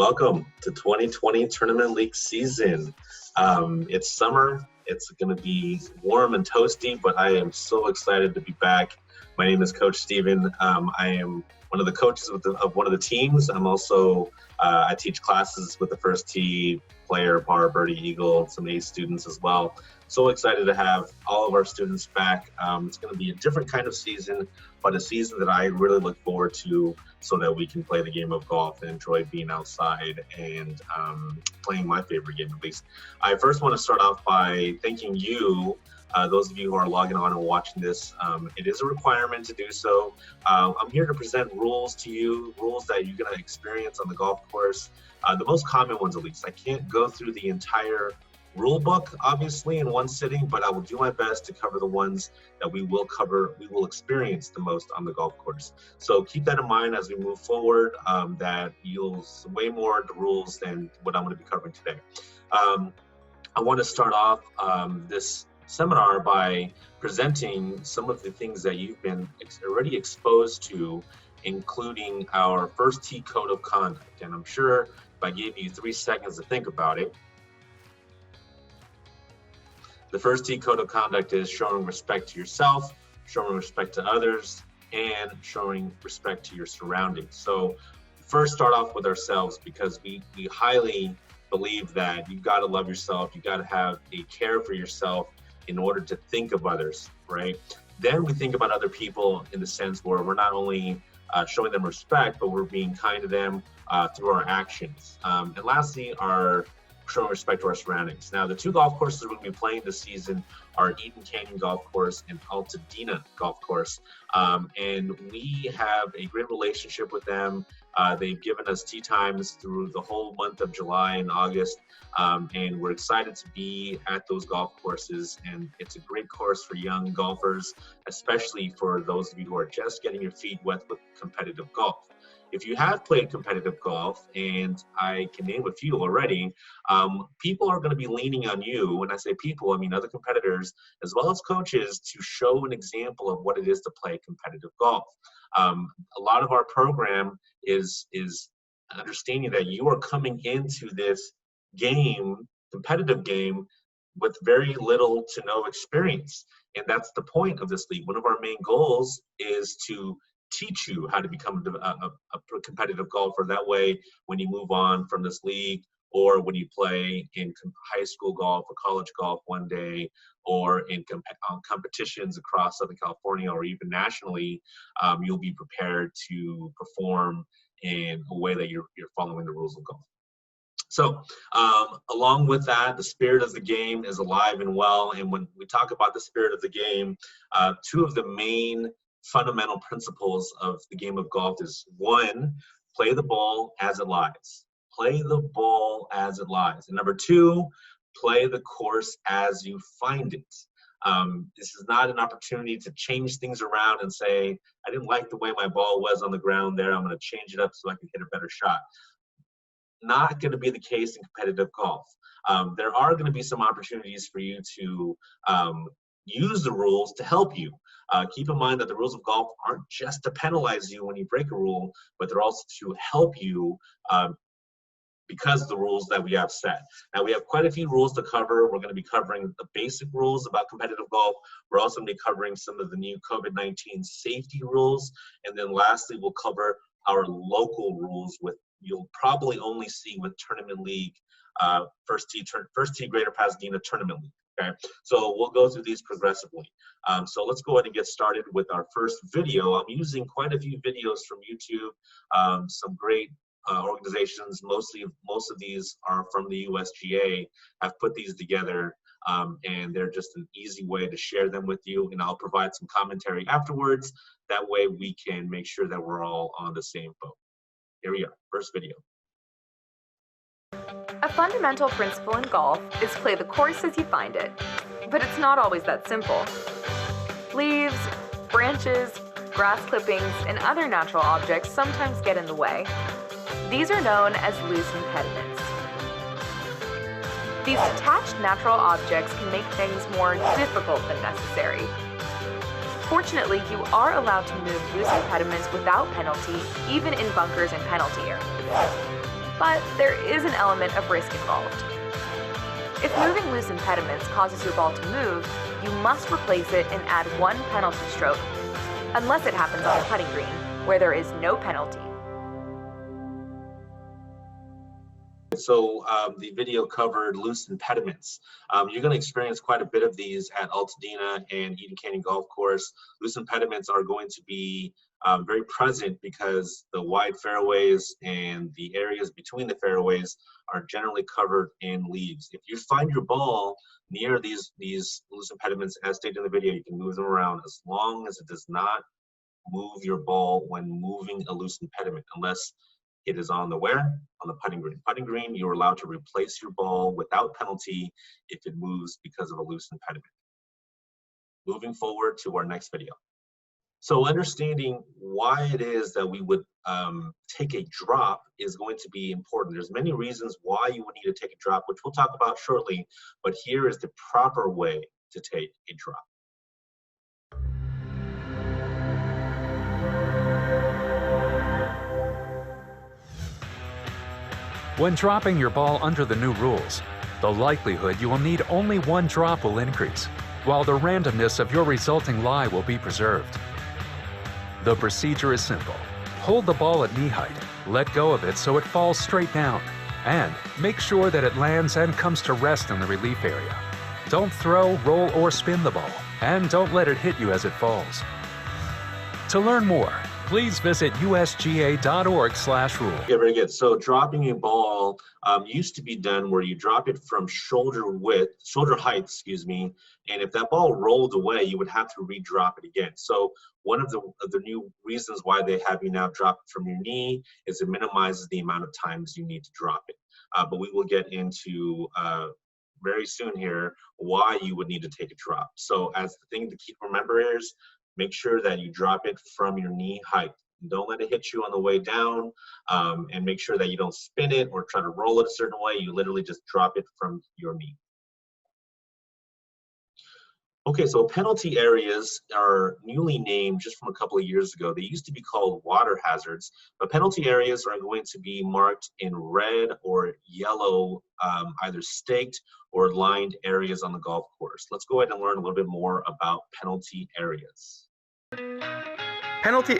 welcome to 2020 Tournament League season. It's summer. It's going to be warm and toasty, but I am so excited to be back. My name is Coach Steven. I am one of the coaches of one of the teams. I'm also, I teach classes with the First Tee, Player, Par, Birdie, Eagle, and some ACE students as well. So excited to have all of our students back. It's going to be a different kind of season, but a season that I really look forward to so that we can play the game of golf and enjoy being outside and playing my favorite game, at least. I first want to start off by thanking you, those of you who are logging on and watching this. It is a requirement to do so. I'm here to present rules to you, rules that you're going to experience on the golf course, the most common ones at least. I can't go through the entire rule book, obviously, in one sitting, but I will do my best to cover the ones that we will experience the most on the golf course. So keep that in mind as we move forward, that you'll way more of the rules than what I'm going to be covering today. I want to start off this seminar by presenting some of the things that you've been already exposed to, including our First Tee Code of Conduct. And I'm sure if I gave you 3 seconds to think about it, the First Tee Code of Conduct is showing respect to yourself, showing respect to others, and showing respect to your surroundings. So first start off with ourselves, because we highly believe that you've got to love yourself, you've got to have a care for yourself in order to think of others, right? Then we think about other people in the sense where we're not only showing them respect, but we're being kind to them through our actions. And lastly, our showing respect to our surroundings. Now, the 2 golf courses we're going to be playing this season are Eden Canyon Golf Course and Altadena Golf Course. And we have a great relationship with them. They've given us tee times through the whole month of July and August. And we're excited to be at those golf courses. And it's a great course for young golfers, especially for those of you who are just getting your feet wet with competitive golf. If you have played competitive golf, and I can name a few already, people are going to be leaning on you. When I say people, I mean other competitors as well as coaches, to show an example of what it is to play competitive golf. A lot of our program is understanding that you are coming into this game, competitive game, with very little to no experience. And that's the point of this league. One of our main goals is to teach you how to become a competitive golfer. That way, when you move on from this league, or when you play in high school golf or college golf one day, or in competitions across Southern California or even nationally, you'll be prepared to perform in a way that you're following the rules of golf. So along with that, the spirit of the game is alive and well. And when we talk about the spirit of the game, 2 of the main fundamental principles of the game of golf is: 1, play the ball as it lies. Play the ball as it lies. And number 2, play the course as you find it. This is not an opportunity to change things around and say, I didn't like the way my ball was on the ground there, I'm going to change it up so I can hit a better shot. Not going to be the case in competitive golf. There are going to be some opportunities for you to use the rules to help you. Keep in mind that the rules of golf aren't just to penalize you when you break a rule, but they're also to help you because of the rules that we have set. Now, we have quite a few rules to cover. We're going to be covering the basic rules about competitive golf. We're also going to be covering some of the new COVID-19 safety rules. And then lastly, we'll cover our local rules, with you'll probably only see with Tournament League, First Tee Greater Pasadena Tournament League. Okay, so we'll go through these progressively. So let's go ahead and get started with our first video. I'm using quite a few videos from YouTube, some great organizations. Most of these are from the USGA. Have put these together, and they're just an easy way to share them with you. And I'll provide some commentary afterwards. That way we can make sure that we're all on the same boat. Here we are, first video. A fundamental principle in golf is play the course as you find it, but it's not always that simple. Leaves, branches, grass clippings, and other natural objects sometimes get in the way. These are known as loose impediments. These attached natural objects can make things more difficult than necessary. Fortunately, you are allowed to move loose impediments without penalty, even in bunkers and penalty areas. but there is an element of risk involved. If moving loose impediments causes your ball to move, you must replace it and add one penalty stroke, unless it happens on a putting green, where there is no penalty. So the video covered loose impediments. You're going to experience quite a bit of these at Altadena and Eden Canyon Golf Course. Loose impediments are going to be very present because the wide fairways and the areas between the fairways are generally covered in leaves. If you find your ball near these loose impediments, as stated in the video, you can move them around as long as it does not move your ball when moving a loose impediment, unless it is on the where? On the putting green. Putting green, you're allowed to replace your ball without penalty if it moves because of a loose impediment. Moving forward to our next video. So understanding why it is that we would take a drop is going to be important. There's many reasons why you would need to take a drop, which we'll talk about shortly, but here is the proper way to take a drop. When dropping your ball under the new rules, the likelihood you will need only one drop will increase, while the randomness of your resulting lie will be preserved. The procedure is simple. Hold the ball at knee height, let go of it so it falls straight down, and make sure that it lands and comes to rest in the relief area. Don't throw, roll, or spin the ball, and don't let it hit you as it falls. To learn more, please visit usga.org/rule. Okay, very good. So dropping a ball used to be done where you drop it from shoulder height, and if that ball rolled away, you would have to re-drop it again. So one of the new reasons why they have you now drop it from your knee is it minimizes the amount of times you need to drop it. But we will get into very soon here why you would need to take a drop. So as the thing to keep remember is, make sure that you drop it from your knee height. Don't let it hit you on the way down, and make sure that you don't spin it or try to roll it a certain way. You literally just drop it from your knee. Okay, so penalty areas are newly named just from a couple of years ago. They used to be called water hazards, but penalty areas are going to be marked in red or yellow, either staked or lined areas on the golf course. Let's go ahead and learn a little bit more about penalty areas. Penalty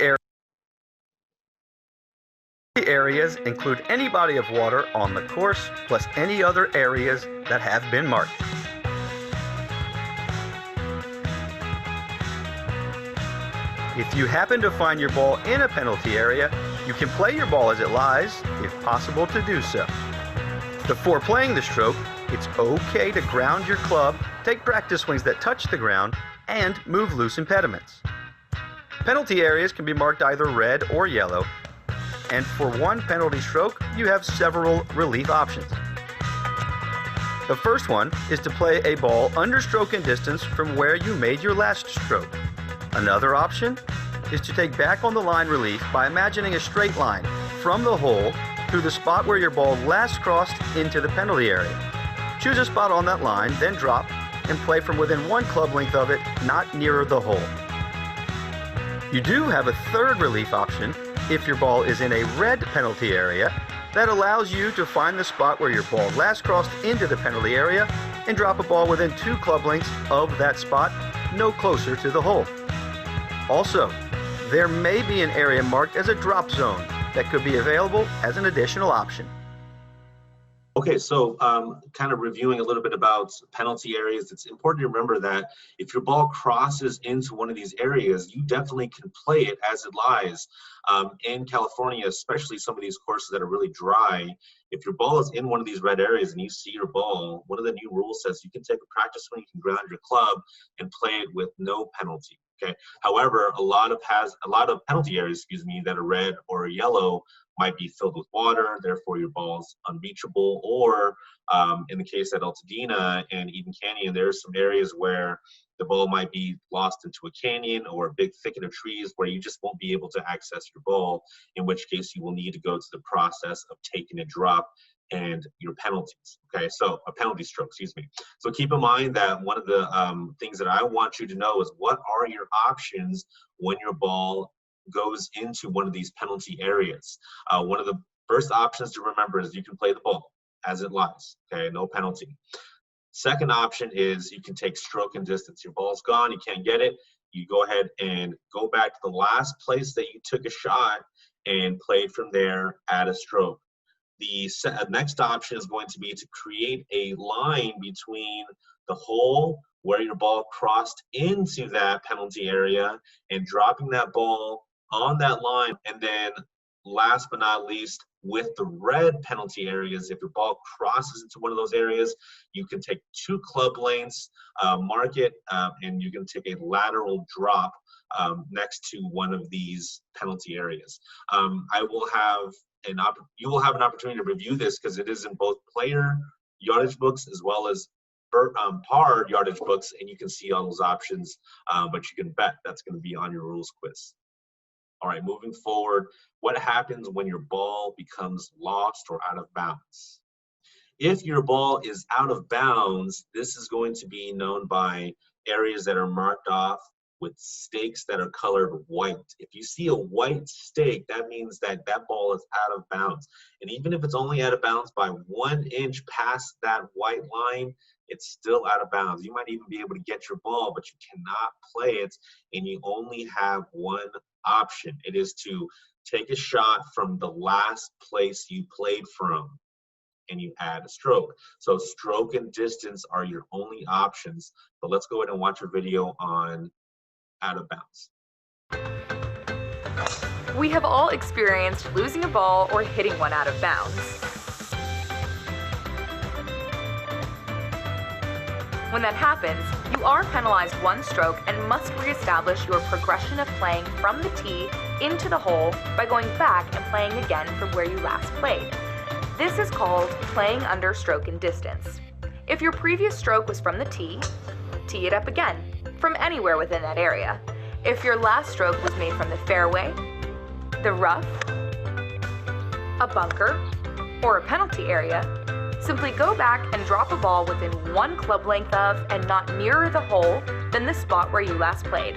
areas include any body of water on the course, plus any other areas that have been marked. If you happen to find your ball in a penalty area, you can play your ball as it lies, if possible to do so. Before playing the stroke, it's okay to ground your club, take practice swings that touch the ground, and move loose impediments. Penalty areas can be marked either red or yellow, and for one penalty stroke, you have several relief options. The first one is to play a ball under stroke and distance from where you made your last stroke. Another option is to take back on the line relief by imagining a straight line from the hole through the spot where your ball last crossed into the penalty area. Choose a spot on that line, then drop and play from within one club length of it, not nearer the hole. You do have a third relief option if your ball is in a red penalty area that allows you to find the spot where your ball last crossed into the penalty area and drop a ball within 2 club lengths of that spot, no closer to the hole. Also, there may be an area marked as a drop zone that could be available as an additional option. Okay, so kind of reviewing a little bit about penalty areas, it's important to remember that if your ball crosses into one of these areas, you definitely can play it as it lies. In California, especially some of these courses that are really dry, if your ball is in one of these red areas and you see your ball, one of the new rules says you can take a practice swing, you can ground your club and play it with no penalty. Okay. However, a lot of penalty areas, that are red or yellow might be filled with water, therefore your ball's unreachable. Or in the case at Altadena and Eden Canyon, there are some areas where the ball might be lost into a canyon or a big thicket of trees where you just won't be able to access your ball, in which case you will need to go to the process of taking a drop and your penalties. Okay, so a penalty stroke, So keep in mind that one of the things that I want you to know is what are your options when your ball goes into one of these penalty areas. One of the First options to remember is you can play the ball as it lies, okay, no penalty. Second option is you can take stroke and distance. Your ball's gone, you can't get it. You go ahead and go back to the last place that you took a shot and play from there, add a stroke. The next option is going to be to create a line between the hole where your ball crossed into that penalty area and dropping that ball on that line. And then last but not least, with the red penalty areas, if your ball crosses into one of those areas, you can take 2 club lengths, mark it, and you can take a lateral drop next to one of these penalty areas. You will have an opportunity to review this because it is in both player yardage books as well as par yardage books, and you can see all those options, but you can bet that's going to be on your rules quiz. All right, moving forward, what happens when your ball becomes lost or out of bounds? If your ball is out of bounds, this is going to be known by areas that are marked off with stakes that are colored white. If you see a white stake, that means that that ball is out of bounds. And even if it's only out of bounds by 1 inch past that white line, it's still out of bounds. You might even be able to get your ball, but you cannot play it, and you only have one option. It is to take a shot from the last place you played from, and you add a stroke. So stroke and distance are your only options. But let's go ahead and watch a video on out of bounds. We have all experienced losing a ball or hitting one out of bounds. When that happens, you are penalized 1 stroke and must reestablish your progression of playing from the tee into the hole by going back and playing again from where you last played. This is called playing under stroke and distance. If your previous stroke was from the tee, tee it up again from anywhere within that area. If your last stroke was made from the fairway, the rough, a bunker, or a penalty area, simply go back and drop a ball within 1 club length of and not nearer the hole than the spot where you last played.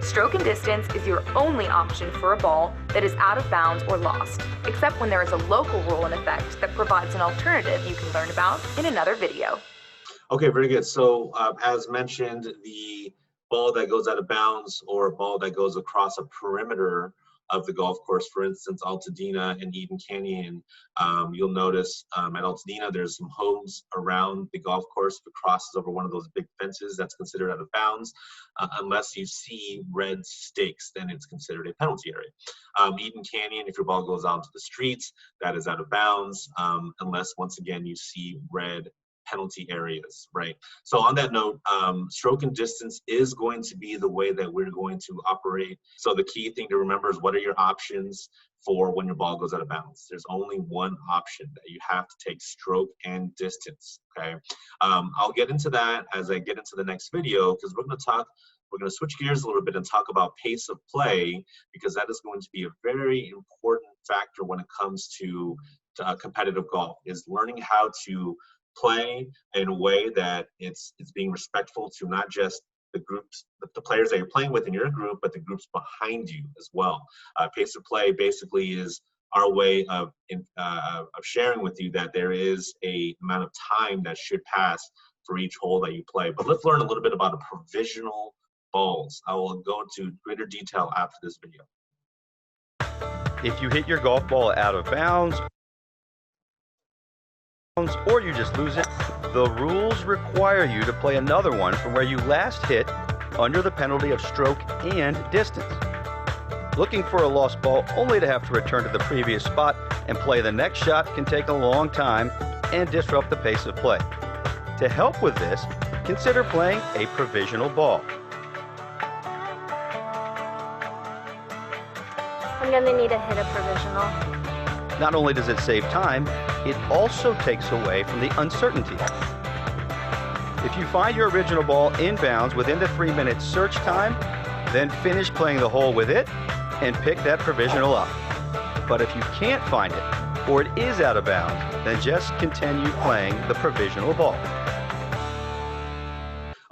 Stroke and distance is your only option for a ball that is out of bounds or lost, except when there is a local rule in effect that provides an alternative you can learn about in another video. Okay, very good. So as mentioned, the ball that goes out of bounds or a ball that goes across a perimeter of the golf course, for instance, Altadena and Eden Canyon, you'll notice at Altadena there's some homes around the golf course. If it crosses over one of those big fences, that's considered out of bounds. Unless you see red stakes, then it's considered a penalty area. Eden Canyon, if your ball goes out to the streets, that is out of bounds, unless once again you see red penalty areas, right? So on that note, stroke and distance is going to be the way that we're going to operate. So the key thing to remember is what are your options for when your ball goes out of bounds. There's only one option that you have to take: stroke and distance, okay? I'll get into that as I get into the next video, because we're going to switch gears a little bit and talk about pace of play, because that is going to be a very important factor when it comes to competitive golf, is learning how to play in a way that it's being respectful to not just the groups, the players that you're playing with in your group, but the groups behind you as well. Pace of play basically is our way of sharing with you that there is a amount of time that should pass for each hole that you play. But let's learn a little bit about a provisional balls. I will go into greater detail after this video. If you hit your golf ball out of bounds, or you just lose it, the rules require you to play another one from where you last hit under the penalty of stroke and distance. Looking for a lost ball only to have to return to the previous spot and play the next shot can take a long time and disrupt the pace of play. To help with this, consider playing a provisional ball. I'm gonna need to hit a provisional. Not only does it save time, it also takes away from the uncertainty. If you find your original ball in bounds within the 3-minute search time, then finish playing the hole with it and pick that provisional up. But if you can't find it, or it is out of bounds, then just continue playing the provisional ball.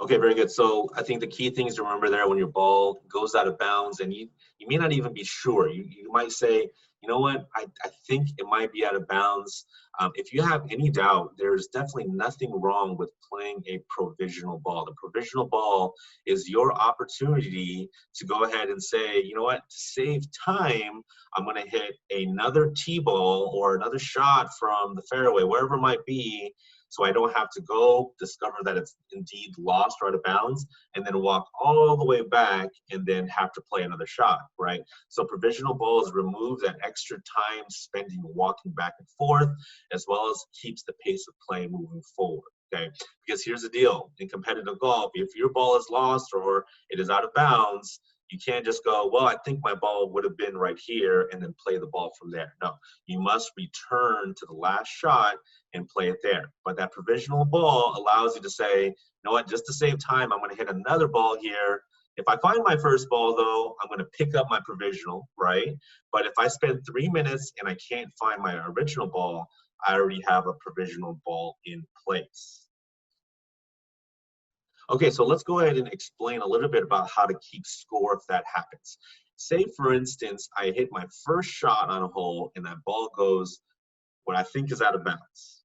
Okay, very good. So I think the key things to remember there when your ball goes out of bounds, and you may not even be sure. You might say, you know what, I think it might be out of bounds. If you have any doubt, there's definitely nothing wrong with playing a provisional ball. The provisional ball is your opportunity to go ahead and say, you know what, to save time, I'm going to hit another T-ball or another shot from the fairway, wherever it might be, so I don't have to go discover that it's indeed lost or out of bounds and then walk all the way back and then have to play another shot, right? So provisional balls remove that extra time spending walking back and forth, as well as keeps the pace of play moving forward, okay? Because here's the deal, in competitive golf, if your ball is lost or it is out of bounds, you can't just go, well, I think my ball would have been right here and then play the ball from there. No, you must return to the last shot and play it there. But that provisional ball allows you to say, you know what, just to save time, I'm going to hit another ball here. If I find my first ball, though, I'm going to pick up my provisional, right? But if I spend 3 minutes and I can't find my original ball, I already have a provisional ball in place. Okay, so let's go ahead and explain a little bit about how to keep score if that happens. Say, for instance, I hit my first shot on a hole and that ball goes what I think is out of bounds.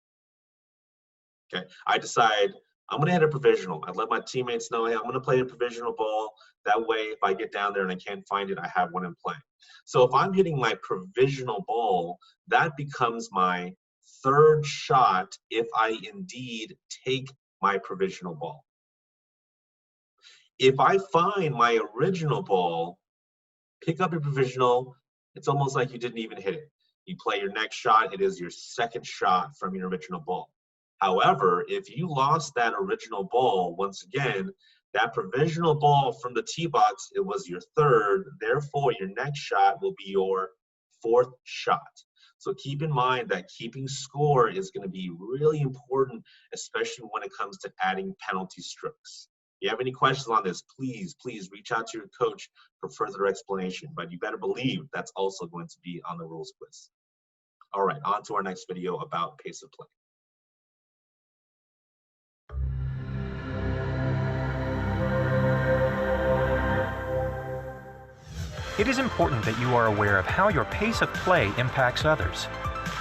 Okay, I decide I'm going to hit a provisional. I let my teammates know, hey, I'm going to play a provisional ball. That way, if I get down there and I can't find it, I have one in play. So if I'm hitting my provisional ball, that becomes my third shot if I indeed take my provisional ball. If I find my original ball, pick up your provisional, it's almost like you didn't even hit it. You play your next shot, it is your second shot from your original ball. However, if you lost that original ball, once again, that provisional ball from the tee box, it was your third, therefore your next shot will be your fourth shot. So keep in mind that keeping score is going to be really important, especially when it comes to adding penalty strokes. If you have any questions on this, please reach out to your coach for further explanation. But you better believe that's also going to be on the rules quiz. All right, on to our next video about pace of play. It is important that you are aware of how your pace of play impacts others.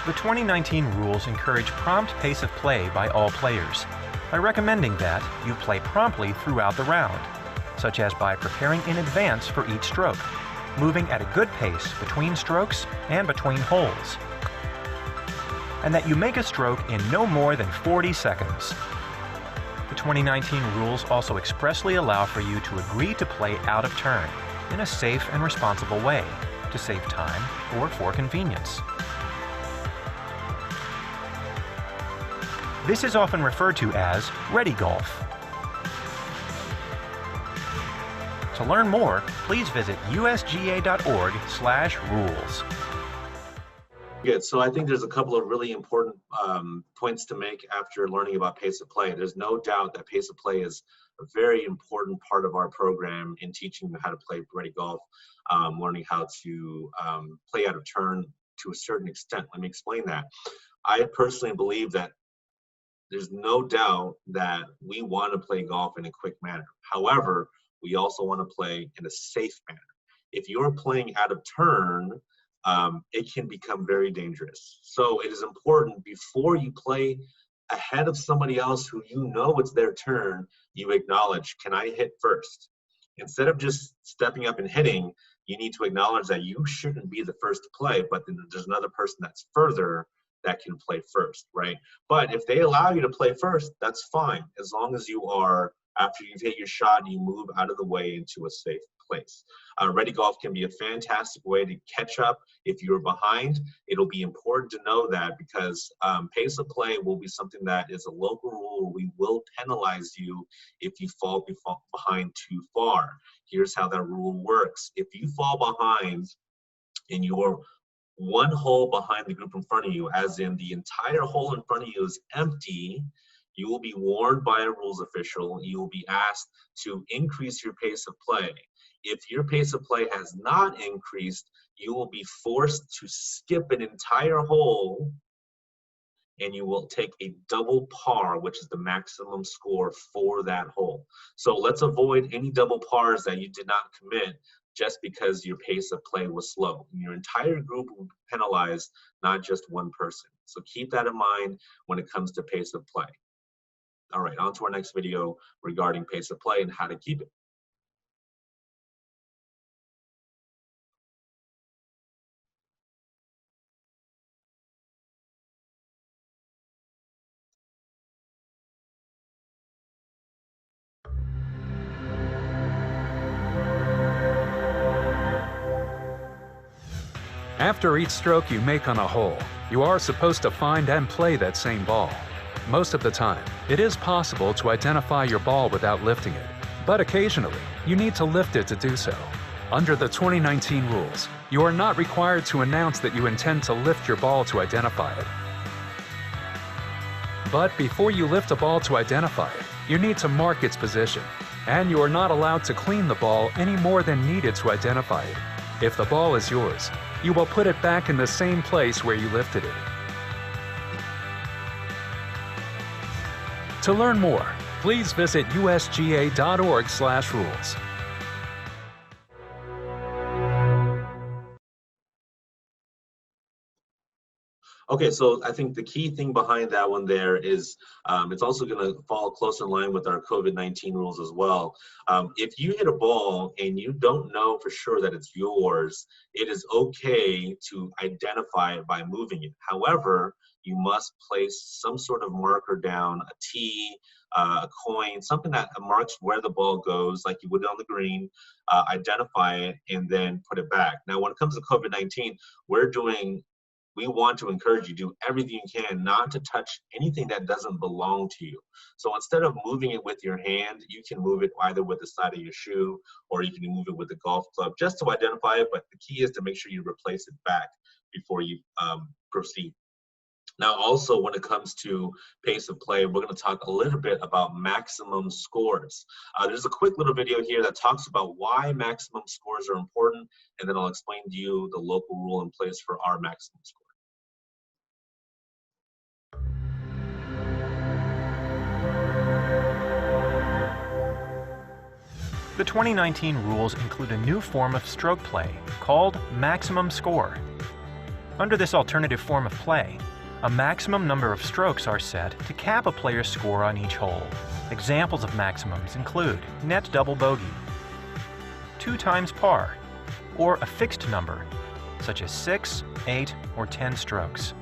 The 2019 rules encourage prompt pace of play by all players, by recommending that you play promptly throughout the round, such as by preparing in advance for each stroke, moving at a good pace between strokes and between holes, and that you make a stroke in no more than 40 seconds. The 2019 rules also expressly allow for you to agree to play out of turn in a safe and responsible way to save time or for convenience. This is often referred to as ready golf. To learn more, please visit usga.org/rules. Good. So I think there's a couple of really important points to make after learning about pace of play. There's no doubt that pace of play is a very important part of our program in teaching you how to play ready golf, learning how to play out of turn to a certain extent. Let me explain that. I personally believe that there's no doubt that we want to play golf in a quick manner. However, we also want to play in a safe manner. If you're playing out of turn, it can become very dangerous. So it is important before you play ahead of somebody else who you know it's their turn, you acknowledge, can I hit first? Instead of just stepping up and hitting, you need to acknowledge that you shouldn't be the first to play, but then there's another person that's further that can play first, right? But if they allow you to play first, that's fine, as long as you are, after you've hit your shot, you move out of the way into a safe place. Ready golf can be a fantastic way to catch up if you're behind. It'll be important to know that because pace of play will be something that is a local rule. We will penalize you if you fall behind too far. Here's how that rule works. If you fall behind and you're one hole behind the group in front of you, as in the entire hole in front of you is empty, you will be warned by a rules official. You will be asked to increase your pace of play. If your pace of play has not increased, you will be forced to skip an entire hole and you will take a double par, which is the maximum score for that hole. So let's avoid any double pars that you did not commit. just because your pace of play was slow. Your entire group will be penalized, not just one person. So keep that in mind when it comes to pace of play. All right, on to our next video regarding pace of play and how to keep it. After each stroke you make on a hole, you are supposed to find and play that same ball. Most of the time, it is possible to identify your ball without lifting it, but occasionally, you need to lift it to do so. Under the 2019 rules, you are not required to announce that you intend to lift your ball to identify it. But before you lift a ball to identify it, you need to mark its position, and you are not allowed to clean the ball any more than needed to identify it. If the ball is yours, you will put it back in the same place where you lifted it. To learn more, please visit usga.org/rules. Okay, so I think the key thing behind that one there is it's also going to fall close in line with our COVID-19 rules as well. If you hit a ball and you don't know for sure that it's yours, it is okay to identify it by moving it. However, you must place some sort of marker down, a tee, a coin, something that marks where the ball goes, like you would on the green, identify it, and then put it back. Now, when it comes to COVID-19, we want to encourage you to do everything you can not to touch anything that doesn't belong to you. So instead of moving it with your hand, you can move it either with the side of your shoe or you can move it with a golf club just to identify it. But the key is to make sure you replace it back before you proceed. Now, also when it comes to pace of play, we're going to talk a little bit about maximum scores. There's a quick little video here that talks about why maximum scores are important, and then I'll explain to you the local rule in place for our maximum score. The 2019 rules include a new form of stroke play called maximum score. Under this alternative form of play, a maximum number of strokes are set to cap a player's score on each hole. Examples of maximums include net double bogey, 2 times par, or a fixed number, such as 6, 8, or 10 strokes.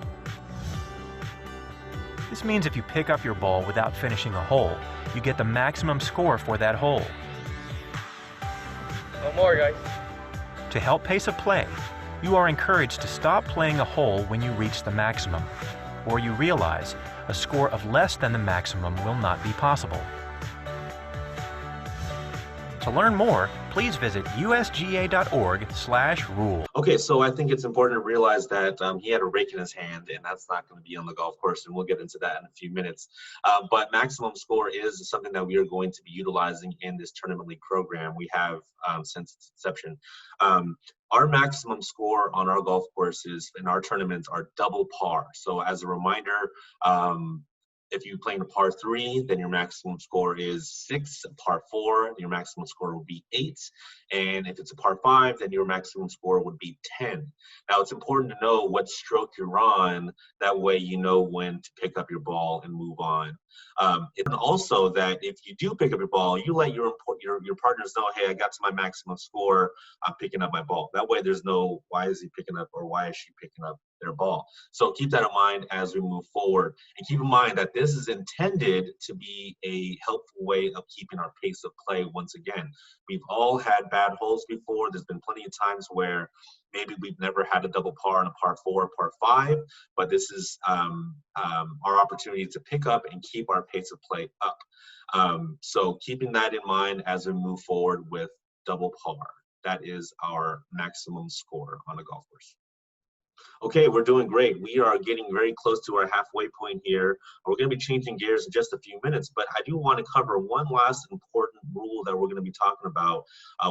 This means if you pick up your ball without finishing a hole, you get the maximum score for that hole. No more, guys. To help pace a play, you are encouraged to stop playing a hole when you reach the maximum, or you realize a score of less than the maximum will not be possible. To learn more, please visit usga.org/rule. Okay, so I think it's important to realize that he had a rake in his hand, and that's not going to be on the golf course, and we'll get into that in a few minutes. But maximum score is something that we are going to be utilizing in this tournament league program we have since its inception. Our maximum score on our golf courses in our tournaments are double par. So as a reminder, if you're playing a par 3, then your maximum score is 6. A par 4, your maximum score will be 8. And if it's a par 5, then your maximum score would be 10. Now, it's important to know what stroke you're on. That way you know when to pick up your ball and move on. And also that if you do pick up your ball, you let your partners know, hey, I got to my maximum score, I'm picking up my ball. That way there's no, why is he picking up or why is she picking up their ball? So keep that in mind as we move forward. And keep in mind that this is intended to be a helpful way of keeping our pace of play once again. We've all had bad holes before. There's been plenty of times where maybe we've never had a double par on a par 4, par 5, but this is our opportunity to pick up and keep our pace of play up. So keeping that in mind as we move forward with double par. That is our maximum score on a golf course. Okay, we're doing great. We are getting very close to our halfway point here. We're going to be changing gears in just a few minutes, but I do want to cover one last important rule that we're going to be talking about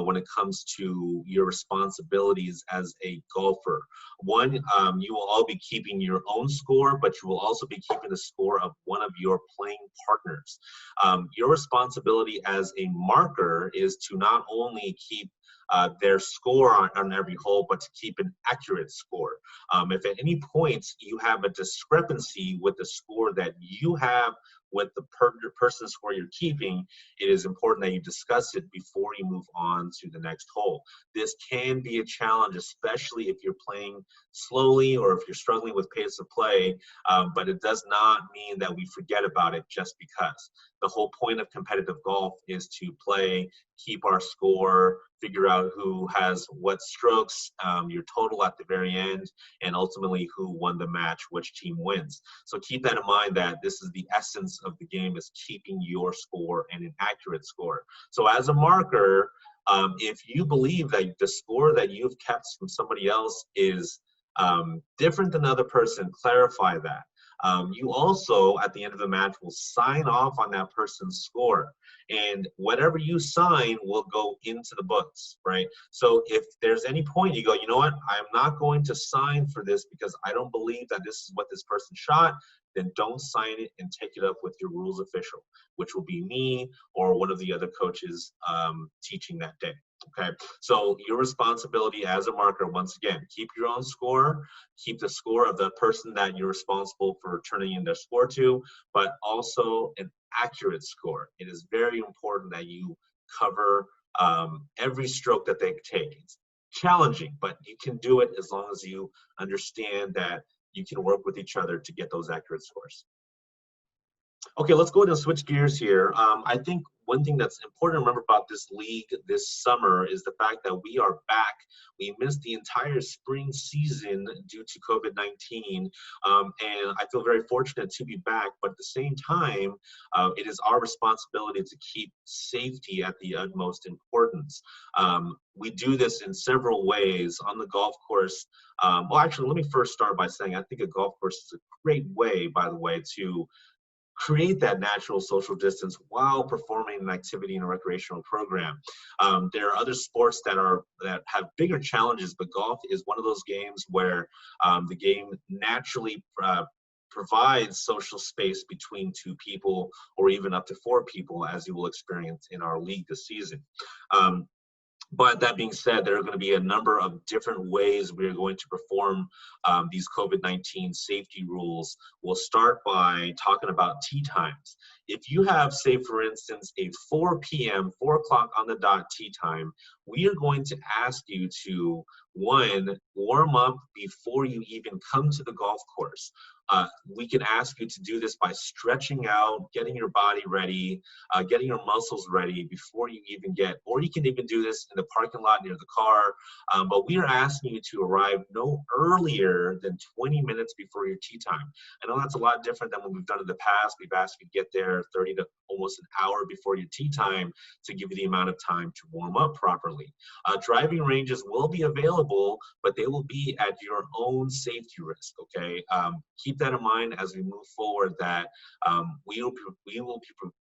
when it comes to your responsibilities as a golfer. One, you will all be keeping your own score, but you will also be keeping the score of one of your playing partners. Your responsibility as a marker is to not only keep their score on every hole, but to keep an accurate score. If at any point you have a discrepancy with the score that you have with the person's score you're keeping, it is important that you discuss it before you move on to the next hole. This can be a challenge, especially if you're playing slowly or if you're struggling with pace of play, but it does not mean that we forget about it just because. The whole point of competitive golf is to play, keep our score, figure out who has what strokes, your total at the very end, and ultimately who won the match, which team wins. So keep that in mind, that this is the essence of the game, is keeping your score and an accurate score. So as a marker, if you believe that the score that you've kept from somebody else is different than another person, clarify that. You also, at the end of the match, will sign off on that person's score. And whatever you sign will go into the books, right? So if there's any point you go, you know what, I'm not going to sign for this because I don't believe that this is what this person shot, then don't sign it and take it up with your rules official, which will be me or one of the other coaches teaching that day. Okay, so your responsibility as a marker, once again, keep your own score, keep the score of the person that you're responsible for turning in their score to, but also an accurate score. It is very important that you cover every stroke that they take. It's challenging, but you can do it as long as you understand that you can work with each other to get those accurate scores. Okay, let's go ahead and switch gears here. I think one thing that's important to remember about this league this summer is the fact that we are back. We missed the entire spring season due to COVID-19, and I feel very fortunate to be back, but at the same time, it is our responsibility to keep safety at the utmost importance. We do this in several ways on the golf course. Well, actually, let me first start by saying I think a golf course is a great way, by the way, to create that natural social distance while performing an activity in a recreational program. There are other sports that have bigger challenges, but golf is one of those games where the game naturally provides social space between two people or even up to four people, as you will experience in our league this season. But that being said, there are going to be a number of different ways we're going to perform these COVID-19 safety rules. We'll start by talking about tee times. If you have, say, for instance, a 4 p.m., 4 o'clock on the dot tee time, we are going to ask you to, one, warm up before you even come to the golf course. We can ask you to do this by stretching out, getting your body ready, getting your muscles ready before you even get, or you can even do this in the parking lot near the car. But we are asking you to arrive no earlier than 20 minutes before your tee time. I know that's a lot different than what we've done in the past. We've asked you to get there 30 to almost an hour before your tee time to give you the amount of time to warm up properly. Driving ranges will be available, but they will be at your own safety risk, okay? Keep that in mind as we move forward, that we will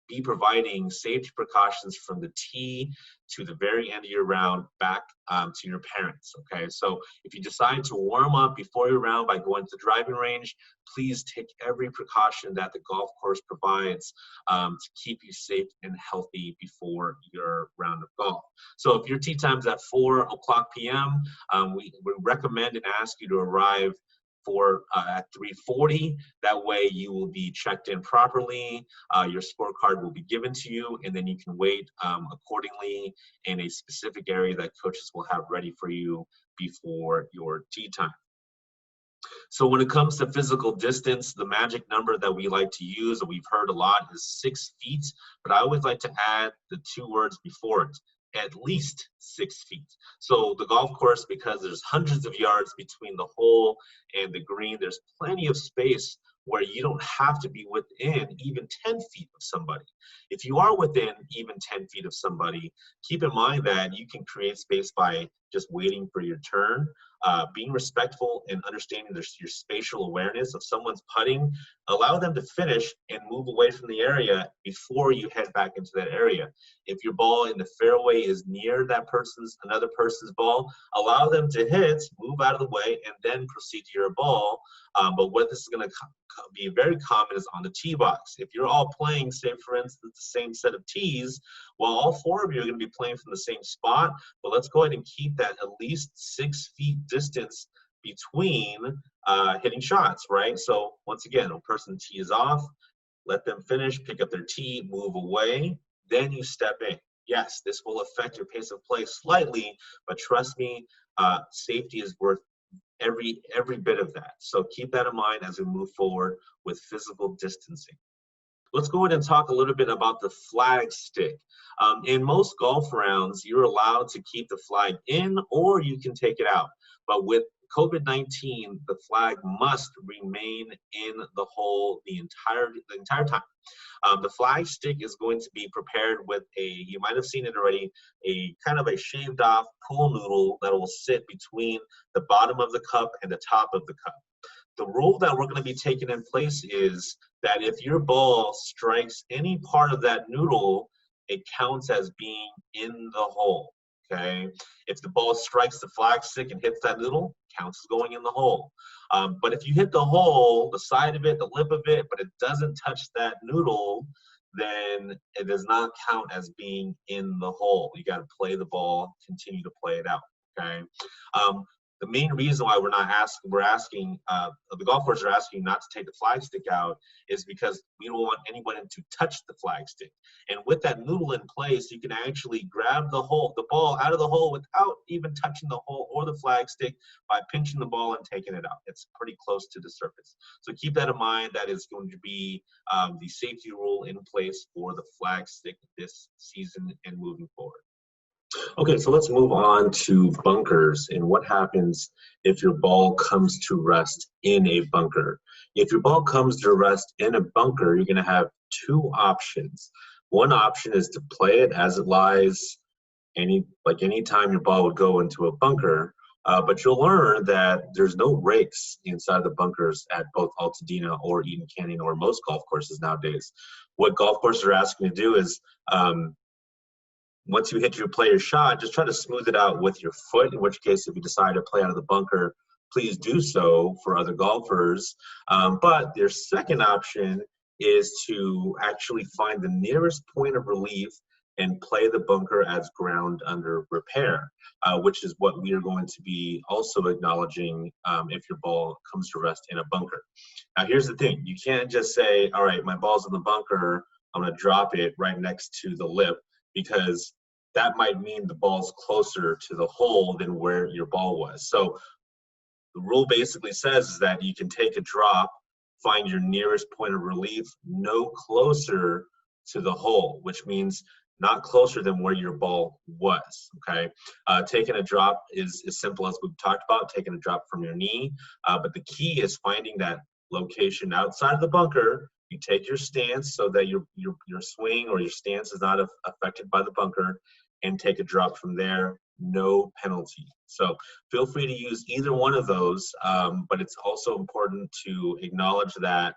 be providing safety precautions from the tee to the very end of your round back to your parents, okay? So if you decide to warm up before your round by going to the driving range, please take every precaution that the golf course provides to keep you safe and healthy before your round of golf. So if your tee time's at 4 o'clock p.m., we recommend and ask you to arrive at 3:40. That way you will be checked in properly, your scorecard will be given to you, and then you can wait accordingly in a specific area that coaches will have ready for you before your tee time. So when it comes to physical distance, the magic number that we like to use, and we've heard a lot, is 6 feet, but I always like to add the 2 words before it: at least 6 feet. So the golf course, because there's hundreds of yards between the hole and the green, there's plenty of space where you don't have to be within even 10 feet of somebody. If you are within even 10 feet of somebody, keep in mind that you can create space by just waiting for your turn. Being respectful and understanding your spatial awareness of someone's putting, allow them to finish and move away from the area before you head back into that area. If your ball in the fairway is near another person's ball, allow them to hit, move out of the way, and then proceed to your ball. But what this is going to be very common is on the tee box. If you're all playing, say for instance, the same set of tees, well, all four of you are going to be playing from the same spot, but let's go ahead and keep that at least 6 feet distance between hitting shots, right? So once again, a person tees off, let them finish, pick up their tee, move away, then you step in. Yes, this will affect your pace of play slightly, but trust me, safety is worth every bit of that. So keep that in mind as we move forward with physical distancing. Let's go ahead and talk a little bit about the flag stick. In most golf rounds, you're allowed to keep the flag in or you can take it out. But with COVID-19, the flag must remain in the hole the entire time. The flag stick is going to be prepared with you might have seen it already, a kind of a shaved off pool noodle that will sit between the bottom of the cup and the top of the cup. The rule that we're going to be taking in place is that if your ball strikes any part of that noodle, it counts as being in the hole. Okay, if the ball strikes the flag stick and hits that noodle, counts as going in the hole. But if you hit the hole, the side of it, the lip of it, but it doesn't touch that noodle, then it does not count as being in the hole. You got to play the ball, continue to play it out. Okay. The main reason why the golf courses are asking not to take the flag stick out is because we don't want anyone to touch the flag stick. And with that noodle in place, you can actually grab the ball out of the hole without even touching the hole or the flag stick by pinching the ball and taking it out. It's pretty close to the surface. So keep that in mind. That is going to be the safety rule in place for the flag stick this season and moving forward. Okay, so let's move on to bunkers and what happens if your ball comes to rest in a bunker. If your ball comes to rest in a bunker, you're going to have two options. One option is to play it as it lies, any time your ball would go into a bunker, but you'll learn that there's no rakes inside the bunkers at both Altadena or Eden Canyon or most golf courses nowadays. What golf courses are asking to do is once you play your shot, just try to smooth it out with your foot, in which case if you decide to play out of the bunker, please do so for other golfers. But their second option is to actually find the nearest point of relief and play the bunker as ground under repair, which is what we are going to be also acknowledging if your ball comes to rest in a bunker. Now here's the thing, you can't just say, all right, my ball's in the bunker, I'm gonna drop it right next to the lip, because that might mean the ball's closer to the hole than where your ball was. So the rule basically says is that you can take a drop, find your nearest point of relief, no closer to the hole, which means not closer than where your ball was, okay? Taking a drop is as simple as we've talked about, taking a drop from your knee, but the key is finding that location outside of the bunker. You take your stance so that your swing or your stance is not affected by the bunker, and take a drop from there, no penalty. So feel free to use either one of those, but it's also important to acknowledge that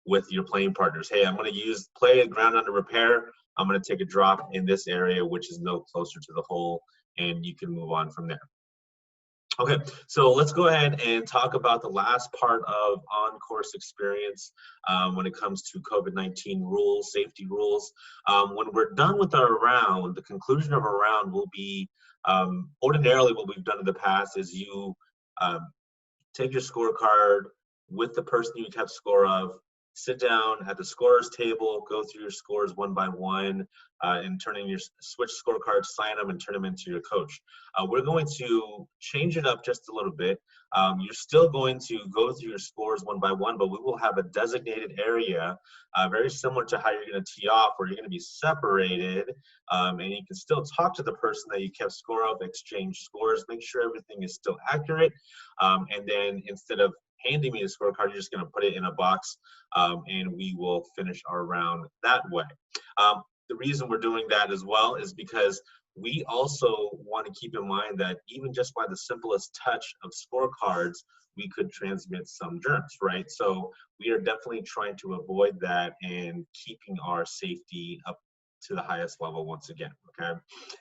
with your playing partners. Hey, I'm going to play a ground under repair. I'm going to take a drop in this area, which is no closer to the hole, and you can move on from there. Okay, so let's go ahead and talk about the last part of on-course experience when it comes to COVID-19 rules, safety rules. When we're done with our round, the conclusion of our round will be, ordinarily what we've done in the past is you take your scorecard with the person you kept score of, sit down at the scorer's table, go through your scores one by one, and turn in your switch scorecards, sign them, and turn them into your coach. We're going to change it up just a little bit. You're still going to go through your scores one by one, but we will have a designated area, very similar to how you're going to tee off, where you're going to be separated, and you can still talk to the person that you kept score of, exchange scores, make sure everything is still accurate, and then instead of handing me a scorecard, you're just going to put it in a box, and we will finish our round that way. the reason we're doing that as well is because we also want to keep in mind that even just by the simplest touch of scorecards, we could transmit some germs, right? So we are definitely trying to avoid that and keeping our safety up to the highest level once again, okay?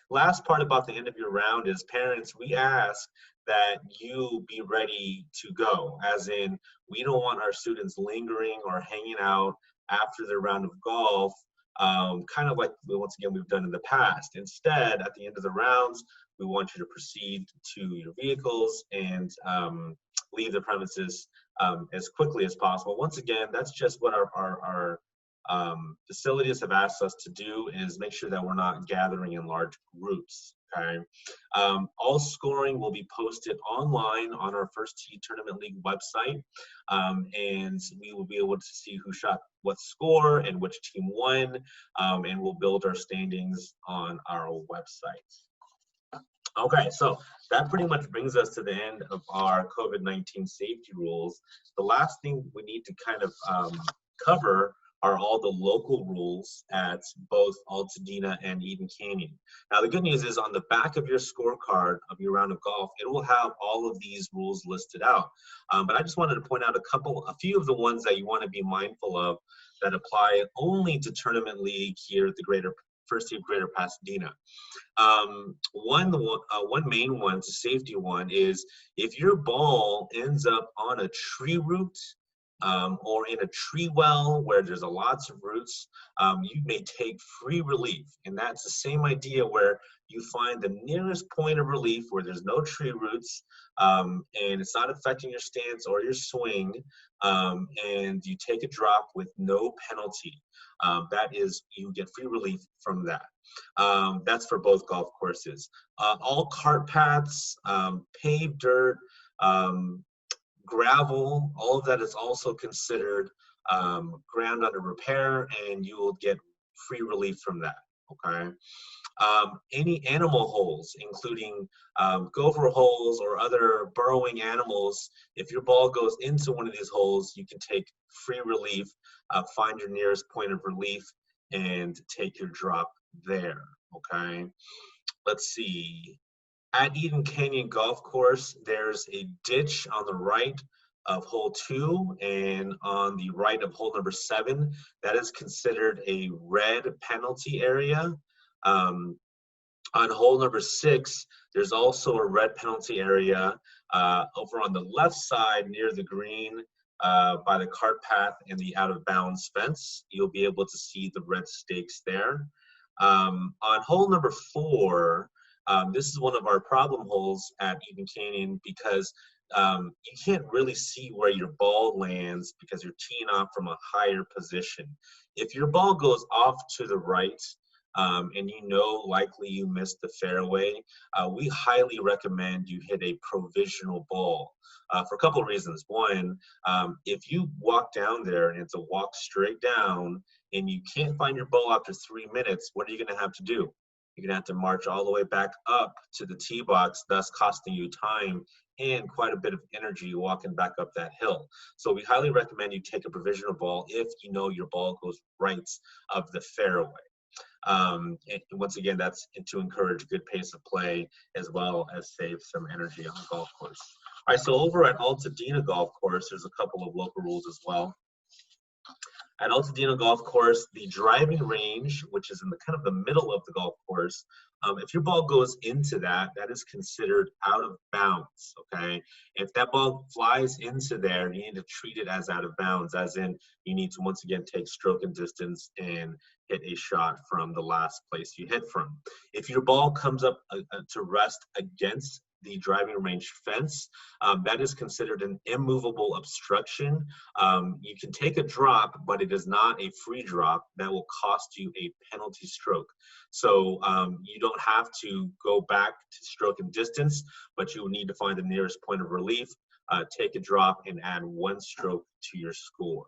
Last part about the end of your round is parents, we ask that you be ready to go, as in we don't want our students lingering or hanging out after their round of golf, kind of like once again we've done in the past. Instead, at the end of the rounds, we want you to proceed to your vehicles and leave the premises as quickly as possible. Once again, that's just what our facilities have asked us to do, is make sure that we're not gathering in large groups. Okay. All scoring will be posted online on our First Tee Tournament League website, and we will be able to see who shot what score and which team won, and we'll build our standings on our website. Okay, so that pretty much brings us to the end of our COVID-19 safety rules. The last thing we need to kind of cover are all the local rules at both Altadena and Eden Canyon. Now, the good news is on the back of your scorecard of your round of golf, it will have all of these rules listed out. But I just wanted to point out a few of the ones that you want to be mindful of that apply only to Tournament League here at the First Tee of Greater Pasadena. One main one, it's a safety one, is if your ball ends up on a tree root, or in a tree well where there's lots of roots, you may take free relief. And that's the same idea where you find the nearest point of relief where there's no tree roots, and it's not affecting your stance or your swing, and you take a drop with no penalty. That is, you get free relief from that. That's for both golf courses. All cart paths, paved dirt, gravel, all of that is also considered ground under repair, and you will get free relief from that, okay? Any animal holes, including gopher holes or other burrowing animals, if your ball goes into one of these holes, you can take free relief, find your nearest point of relief, and take your drop there, okay? Let's see. At Eden Canyon Golf Course, there's a ditch on the right of hole 2 and on the right of hole number 7. That is considered a red penalty area. On hole number 6, there's also a red penalty area over on the left side near the green by the cart path and the out of bounds fence. You'll be able to see the red stakes there. On hole number 4, this is one of our problem holes at Eden Canyon because you can't really see where your ball lands because you're teeing off from a higher position. If your ball goes off to the right, and you know likely you missed the fairway, we highly recommend you hit a provisional ball for a couple of reasons. One, if you walk down there and it's a walk straight down and you can't find your ball after 3 minutes, what are you going to have to do? You're gonna have to march all the way back up to the tee box, thus costing you time and quite a bit of energy walking back up that hill. So we highly recommend you take a provisional ball if you know your ball goes right of the fairway. And once again, that's to encourage good pace of play as well as save some energy on the golf course. All right, so over at Altadena Golf Course, there's a couple of local rules as well. At Altadena Golf Course, the driving range, which is in the kind of the middle of the golf course, if your ball goes into that, that is considered out of bounds, okay? If that ball flies into there, you need to treat it as out of bounds, as in you need to once again take stroke and distance and hit a shot from the last place you hit from. If your ball comes up to rest against the driving range fence, that is considered an immovable obstruction. You can take a drop, but it is not a free drop. That will cost you a penalty stroke. So you don't have to go back to stroke and distance, but you will need to find the nearest point of relief, take a drop, and add 1 stroke to your score.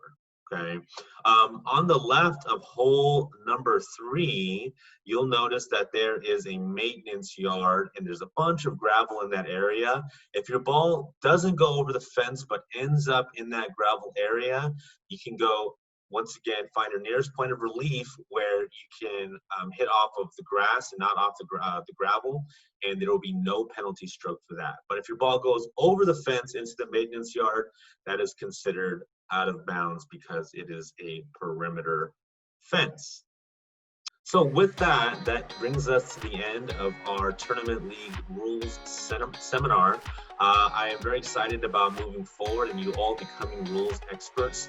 Okay. On the left of hole number 3, you'll notice that there is a maintenance yard and there's a bunch of gravel in that area. If your ball doesn't go over the fence but ends up in that gravel area, you can go once again, find your nearest point of relief where you can hit off of the grass and not off the gravel, and there will be no penalty stroke for that. But if your ball goes over the fence into the maintenance yard, that is considered out of bounds because it is a perimeter fence. So with that, that brings us to the end of our Tournament League Rules seminar. I am very excited about moving forward and you all becoming rules experts.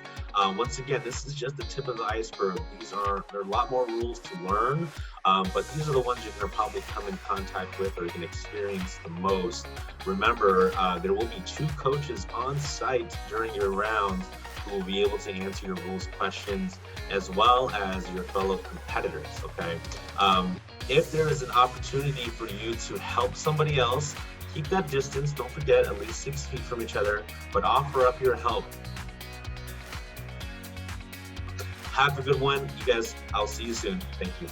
Once again, this is just the tip of the iceberg. There are a lot more rules to learn, but these are the ones you're going to probably come in contact with or you can experience the most. Remember, there will be 2 coaches on site during your rounds who will be able to answer your rules questions as well as your fellow competitors, okay? If there is an opportunity for you to help somebody else, keep that distance. Don't forget, at least 6 feet from each other, but offer up your help. Have a good one. You guys, I'll see you soon. Thank you.